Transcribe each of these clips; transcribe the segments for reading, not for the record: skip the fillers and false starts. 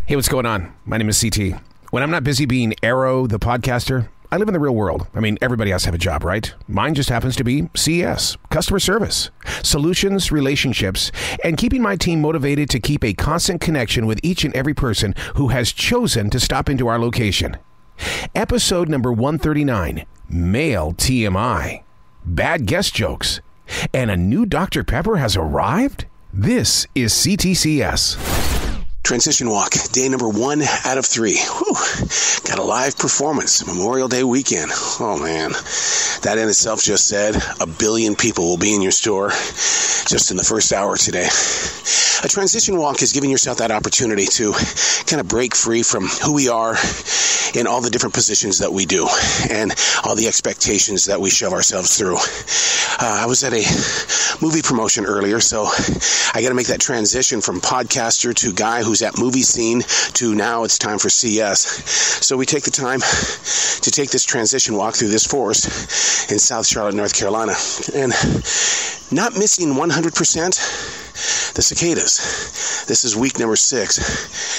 Hey, what's going on? My name is CT. When I'm not busy being Arroe, the podcaster, I live in the real world. I mean, everybody has to have a job, right? Mine just happens to be C.S. Customer Service Solutions, relationships, and keeping my team motivated to keep a constant connection with each and every person who has chosen to stop into our location. Episode number 139, Male TMI. Bad guest jokes. And a new Dr. Pepper has arrived? This is C.T.C.S. Transition walk, day number 1 out of 3. Whew. Got a live performance, Memorial Day weekend. Oh man, that in itself just said 1 billion people will be in your store just in the first hour today. A transition walk is giving yourself that opportunity to kind of break free from who we are in all the different positions that we do and all the expectations that we shove ourselves through. I was at a movie promotion earlier, so I got to make that transition from podcaster to guy who's at movie scene to now it's time for CS. So we take the time to take this transition walk through this forest in South Charlotte, North Carolina. And not missing 100%, the cicadas. This is week number 6.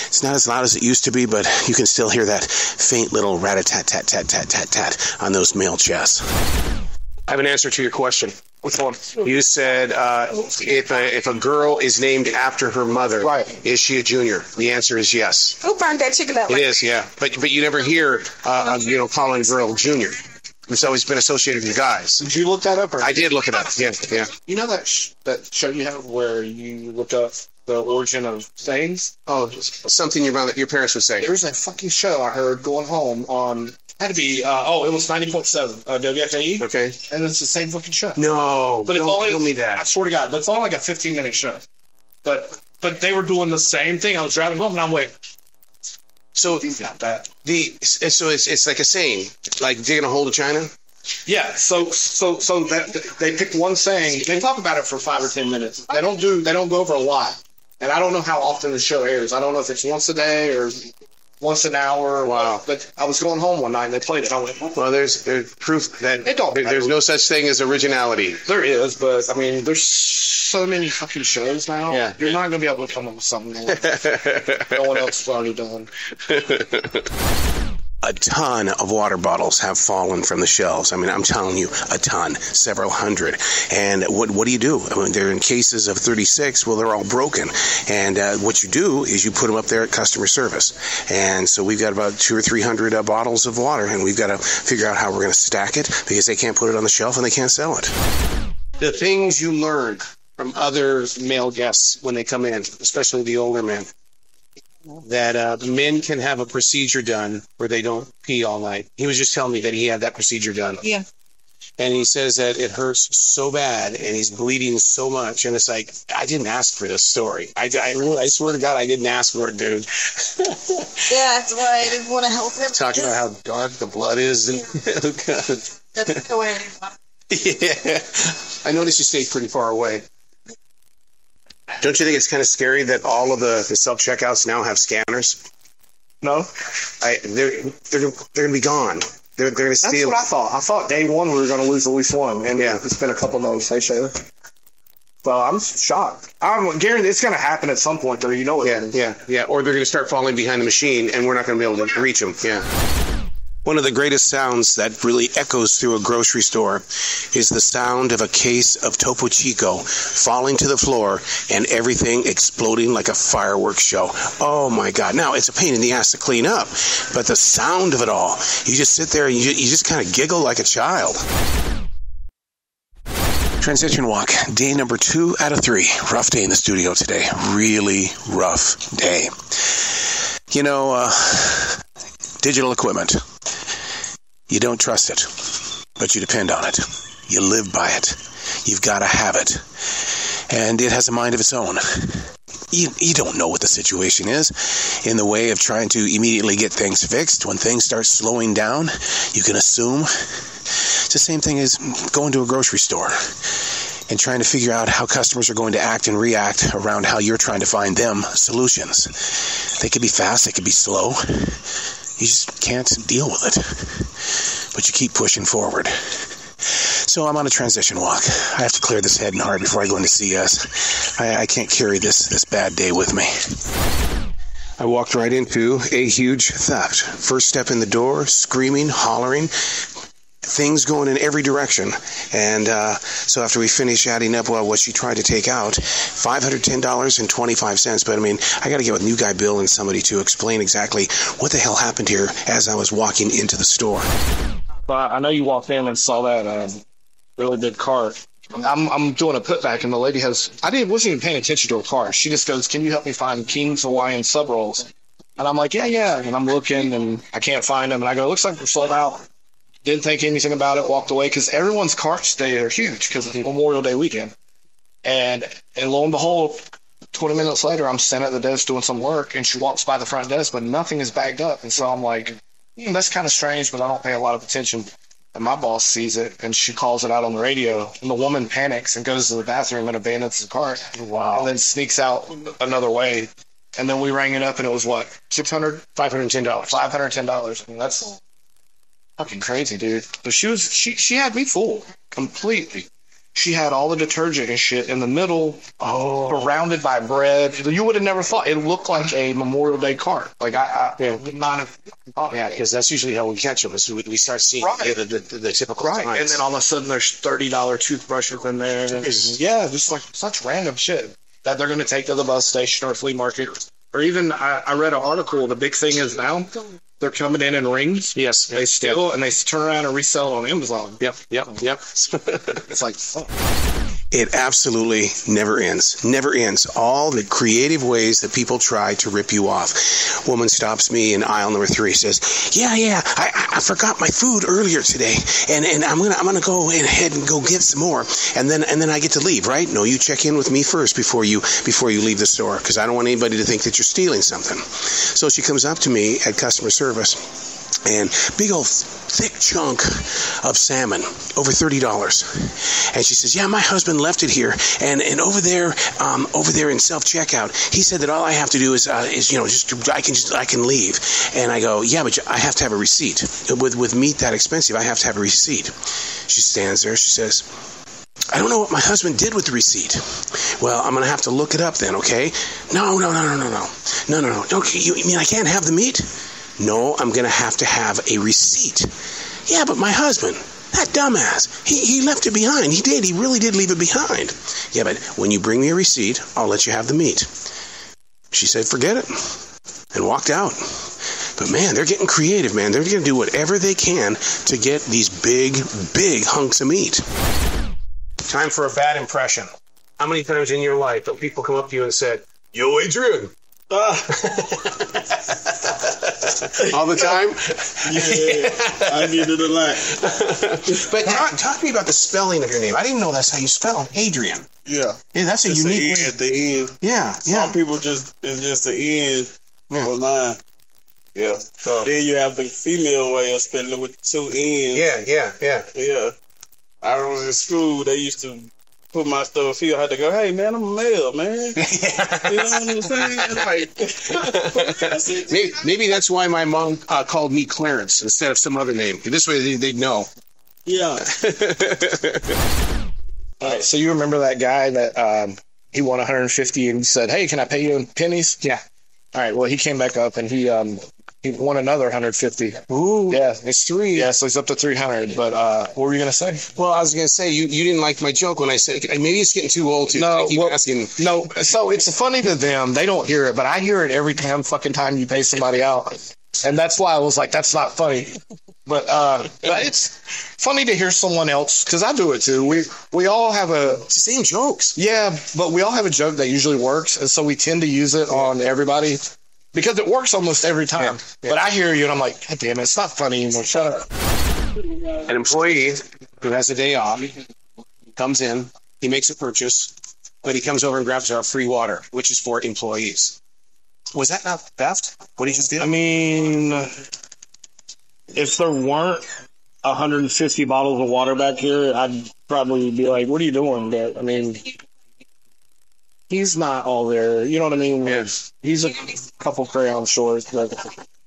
It's not as loud as it used to be, but you can still hear that faint little rat-a-tat-tat-tat-tat-tat-tat on those male chests. I have an answer to your question. Which one? You said if a girl is named after her mother, right, is she a junior? The answer is yes. Who burned that chicken up? It is, yeah. But you never hear calling a girl junior. It's always been associated with guys. Did you look that up? I did look it up. Yeah. You know that show you have where you look up the origin of sayings? Oh, something your parents would say. There was a fucking show I heard going home on. Had to be, it was 90.7 WFAE. Okay. And it's the same fucking show. No, but don't tell me that. I swear to God, but it's only like a 15-minute show. But they were doing the same thing. I was driving home and I'm like, so he's got that. So it's like a saying, like digging a hole to China? Yeah, so that they picked one saying. They talk about it for 5 or 10 minutes. They don't go over a lot. And I don't know how often the show airs. I don't know if it's once a day or once an hour. Wow. But I was going home one night and they played it. I went, well, there's proof that there's no such thing as originality. There is, but I mean, there's so many fucking shows now. Yeah. You're not going to be able to come up with something no one else has already done. A ton of water bottles have fallen from the shelves. I mean, I'm telling you, a ton, several hundred. And what do you do? I mean, they're in cases of 36. Well, they're all broken. And what you do is you put them up there at customer service. And so we've got about 200 or 300 bottles of water, and we've got to figure out how we're going to stack it because they can't put it on the shelf and they can't sell it. The things you learn from other male guests when they come in, especially the older men, that men can have a procedure done where they don't pee all night. He was just telling me that he had that procedure done. Yeah. And he says that it hurts so bad and he's bleeding so much. And it's like, I didn't ask for this story. I swear to God, I didn't ask for it, dude. Yeah, that's why I didn't want to help him. Talking about how dark the blood is. Oh, God. That's the way. Yeah. I noticed you stayed pretty far away. Don't you think it's kind of scary that all of the self-checkouts now have scanners? No. They're going to be gone. They're going to steal. That's what I thought. I thought day one we were going to lose at least one. And yeah, it's been a couple of those. Hey, Shayla. Well, I'm shocked. I'm guaranteed it's going to happen at some point, though. You know it. Yeah. Or they're going to start falling behind the machine, and we're not going to be able to reach them. Yeah. One of the greatest sounds that really echoes through a grocery store is the sound of a case of Topo Chico falling to the floor and everything exploding like a fireworks show. Oh, my God. Now, it's a pain in the ass to clean up, but the sound of it all, you just sit there and you just kind of giggle like a child. Transition walk, day number 2 out of 3. Rough day in the studio today. Really rough day. You know, digital equipment. You don't trust it, but you depend on it. You live by it. You've got to have it. And it has a mind of its own. You don't know what the situation is in the way of trying to immediately get things fixed. When things start slowing down, you can assume. It's the same thing as going to a grocery store and trying to figure out how customers are going to act and react around how you're trying to find them solutions. They could be fast, they could be slow. You just can't deal with it. But you keep pushing forward. So I'm on a transition walk. I have to clear this head and heart before I go into CS. I can't carry this bad day with me. I walked right into a huge theft. First step in the door, screaming, hollering, things going in every direction. And so after we finished adding up what she tried to take out, $510.25. But I mean, I got to get with new guy Bill and somebody to explain exactly what the hell happened here as I was walking into the store. But I know you walked in and saw that really big cart. I'm doing a putback, and the lady wasn't even paying attention to her cart. She just goes, "Can you help me find King's Hawaiian sub rolls?" And I'm like, yeah. And I'm looking, and I can't find them. And I go, "Looks like they're sold out." Didn't think anything about it. Walked away because everyone's carts today are huge because it's Memorial Day weekend. And lo and behold, 20 minutes later, I'm standing at the desk doing some work, and she walks by the front desk, but nothing is bagged up. And so I'm like, that's kind of strange, but I don't pay a lot of attention. And my boss sees it, and she calls it out on the radio. And the woman panics and goes to the bathroom and abandons the cart. Wow. And then sneaks out another way. And then we rang it up, and it was what? $510. $510. I mean, that's fucking crazy, dude. But she had me fooled completely. She had all the detergent and shit in the middle, surrounded by bread. You would have never thought. It looked like a Memorial Day cart. Like, I would not have thought. Yeah, because that's usually how we catch them. Is we start seeing the typical times. And then all of a sudden, there's $30 toothbrushes in there. Yeah, just like such random shit that they're going to take to the bus station or flea market. Or even, I read an article, the big thing is now, they're coming in rings. Yes. They steal, and they turn around and resell it on Amazon. Yep. It's like, fuck. It absolutely never ends. Never ends. All the creative ways that people try to rip you off. Woman stops me in aisle number 3, says, yeah, I forgot my food earlier today, and I'm gonna go ahead and go get some more, and then I get to leave, right? No, you check in with me first before you leave the store, because I don't want anybody to think that you're stealing something. So she comes up to me at customer service, and big old thick chunk of salmon, over $30. And she says, yeah, my husband left it here, and over there in self-checkout, he said that all I have to do is I can leave. And I go, yeah, but I have to have a receipt. With meat that expensive, I have to have a receipt. She stands there, she says, I don't know what my husband did with the receipt. Well, I'm going to have to look it up then, okay? No. Don't you mean I can't have the meat? No, I'm going to have a receipt. Yeah, but my husband, that dumbass, he left it behind. He did. He really did leave it behind. Yeah, but when you bring me a receipt, I'll let you have the meat. She said, forget it, and walked out. But man, they're getting creative, man. They're going to do whatever they can to get these big hunks of meat. Time for a bad impression. How many times in your life have people come up to you and said, yo, Adrian? All the time? Yeah, I get it a lot. But talk to me about the spelling of your name. I didn't even know that's how you spell it. Adrian. Yeah. Yeah, that's a unique way. At the end. Yeah. Some people it's just the end for mine. Yeah. So then you have the female way of spelling it with 2 N's. Yeah. I was in school, they used to put my stuff here. I had to go, hey, man, I'm a male, man. You know what I'm saying? Like, maybe that's why my mom called me Clarence instead of some other name. This way they'd know. Yeah. All right, so you remember that guy that he won 150 and he said, hey, can I pay you in pennies? Yeah. All right, well, he came back up and he won another 150. Ooh. Yeah, it's 3. Yeah, so he's up to 300. But what were you going to say? Well, I was going to say, you didn't like my joke when I said, maybe it's getting too old to keep asking. No, so it's funny to them. They don't hear it, but I hear it every fucking time you pay somebody out. And that's why I was like, that's not funny. But it's funny to hear someone else, because I do it too. We all have it's the same jokes. Yeah, but we all have a joke that usually works, and so we tend to use it on everybody. Because it works almost every time. Yeah. But I hear you, and I'm like, God damn it, it's not funny anymore. Shut up. An employee who has a day off comes in, he makes a purchase, but he comes over and grabs our free water, which is for employees. Was that not theft? What he just did? I mean, if there weren't 150 bottles of water back here, I'd probably be like, what are you doing? But, I mean, he's not all there. You know what I mean? Yeah. He's a couple crayon shorts. But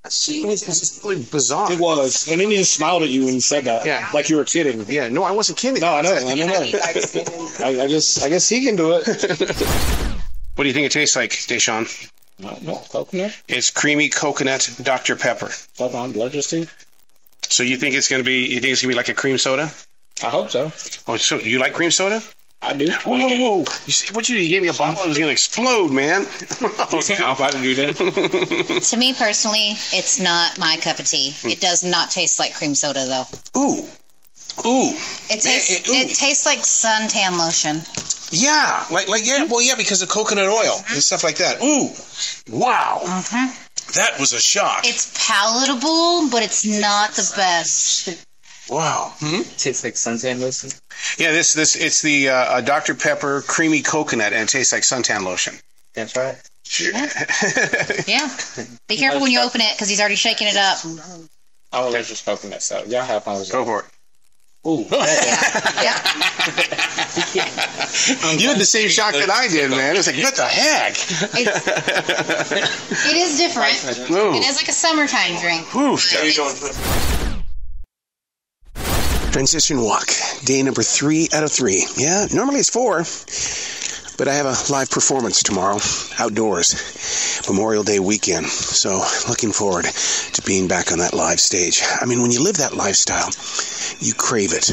it's just really bizarre. It was. And then he just smiled at you when you said that. Yeah. Like you were kidding. Yeah, no, I wasn't kidding. No, I know. I guess he can do it. What do you think it tastes like, Deshaun? No, coconut. It's creamy coconut Dr. Pepper. Hold on, blood just see. So you think it's gonna be like a cream soda? I hope so. Oh, so you like cream soda? I do. Whoa! You see what you did? You gave me a bottle. It was gonna explode, man. I'm about to do that. To me personally, it's not my cup of tea. It does not taste like cream soda, though. Ooh. It tastes like suntan lotion. Yeah, yeah, because of coconut oil and stuff like that. Ooh, wow. That was a shock. It's palatable, but it's not the best. Wow. Tastes like suntan lotion. Yeah, it's the Dr. Pepper creamy coconut, and it tastes like suntan lotion. That's right. Yeah. Be careful when you open it, because he's already shaking it up. Oh, there's just coconut stuff. Y'all have fun with it. Go for it. Ooh. Yeah. You had the same shock that I did, man. It was like, what the heck? It is different. Ooh. It is like a summertime drink. Transition walk, day number 3 out of 3. Yeah, normally it's 4, but I have a live performance tomorrow, outdoors, Memorial Day weekend. So looking forward to being back on that live stage. I mean, when you live that lifestyle, you crave it.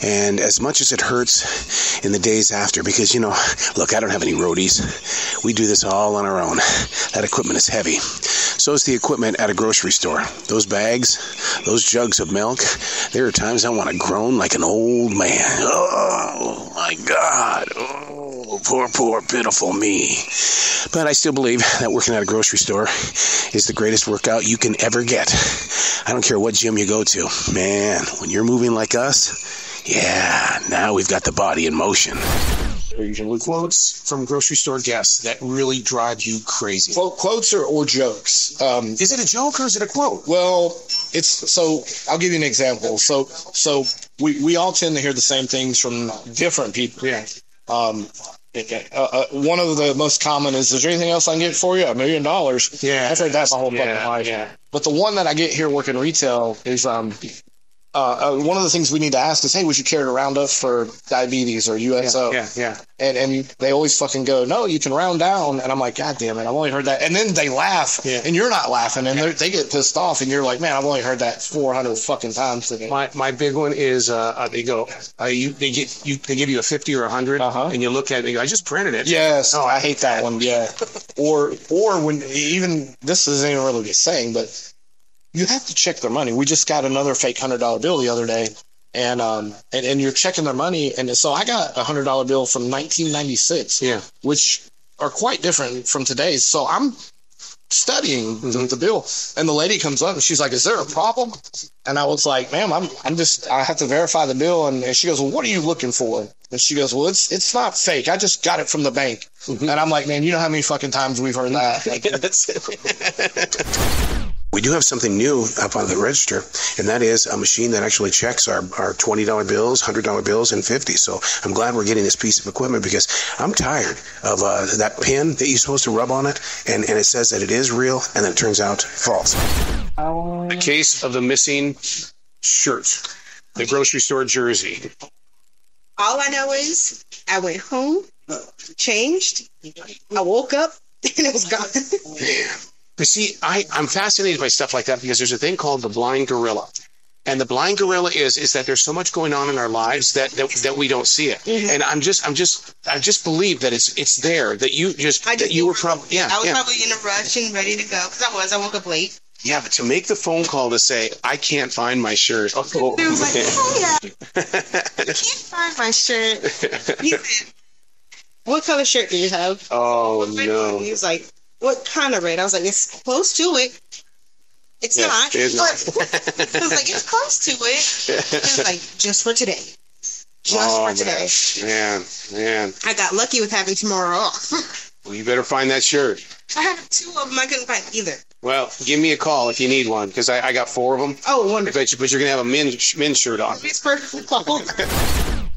And as much as it hurts in the days after, because, look, I don't have any roadies. We do this all on our own. That equipment is heavy. So is the equipment at a grocery store. Those bags, those jugs of milk, there are times I want to groan like an old man. Oh, my God. Oh, poor, pitiful me. But I still believe that working at a grocery store is the greatest workout you can ever get. I don't care what gym you go to. Man, when you're moving like us, yeah, now we've got the body in motion. Quotes from grocery store guests that really drive you crazy. Quotes or jokes. Is it a joke or is it a quote? Well, I'll give you an example. So we all tend to hear the same things from different people. Yeah. One of the most common is there anything else I can get for you? $1 million. Yeah. I've heard that my whole fucking life. Yeah. But the one that I get here working retail is one of the things we need to ask is, hey, would you care to round up for diabetes or USO? Yeah. And they always fucking go, no, you can round down. And I'm like, God damn it, I've only heard that. And then they laugh, and you're not laughing, and they get pissed off, and you're like, man, I've only heard that 400 fucking times today. My big one is they go, they give you a 50 or 100, and you look at it and you go, I just printed it. Yes. Oh, I hate that one. Yeah. or when even this isn't even really a saying, but you have to check their money. We just got another fake $100 bill the other day, and you're checking their money, and so I got a $100 bill from 1996, which are quite different from today's. So I'm studying the bill, and the lady comes up and she's like, "Is there a problem?" And I was like, "Ma'am, I have to verify the bill." And she goes, "Well, what are you looking for?" And she goes, "Well, it's not fake. I just got it from the bank." And I'm like, "Man, you know how many fucking times we've heard that?" We do have something new up on the register, and that is a machine that actually checks our $20 bills, $100 bills, and 50. So I'm glad we're getting this piece of equipment because I'm tired of that pin that you're supposed to rub on it, and it says that it is real, and then it turns out false. The case of the missing shirt, the grocery store jersey. All I know is I went home, changed, I woke up, and it was gone. Yeah. But see, I'm fascinated by stuff like that because there's a thing called the blind gorilla. And the blind gorilla is that there's so much going on in our lives that we don't see it. And I just believe that it's there, that you were probably, I was probably in a rush and ready to go because I woke up late. Yeah, but to make the phone call to say, I can't find my shirt. It was like, oh yeah, I can't find my shirt. He said, what color shirt do you have? Oh, no. He was like, what kind of red? I was like, it's close to it. It's not. It's not. I was like, it's close to it. He was like, just for today. For today. Man. I got lucky with having tomorrow off. Well, you better find that shirt. I have 2 of them. I couldn't find either. Well, give me a call if you need one, because I got 4 of them. Oh, wonderful. But you're going to have a men's shirt on. It's perfectly cool.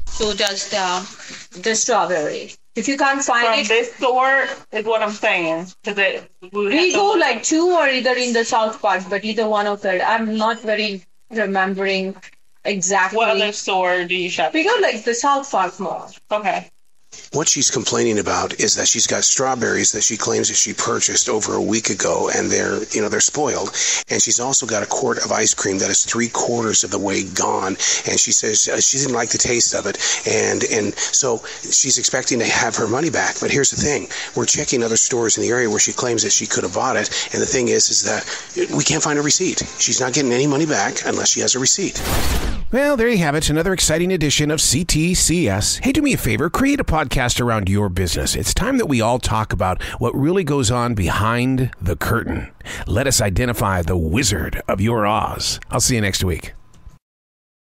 So does the strawberry. If you can't find from it, this store is what I'm saying. We go like 2 or either in the south part, but either one of it. I'm not very remembering exactly. What other store do you shop? We go like the South Park Mall. Okay. What she's complaining about is that she's got strawberries that she claims that she purchased over a week ago, and they're spoiled. And she's also got a quart of ice cream that is 3/4 of the way gone. And she says she didn't like the taste of it, and so she's expecting to have her money back. But here's the thing: we're checking other stores in the area where she claims that she could have bought it, and the thing is that we can't find a receipt. She's not getting any money back unless she has a receipt. Well, there you have it. Another exciting edition of C.T.C.S. Hey, do me a favor. Create a podcast around your business. It's time that we all talk about what really goes on behind the curtain. Let us identify the Wizard of your Oz. I'll see you next week.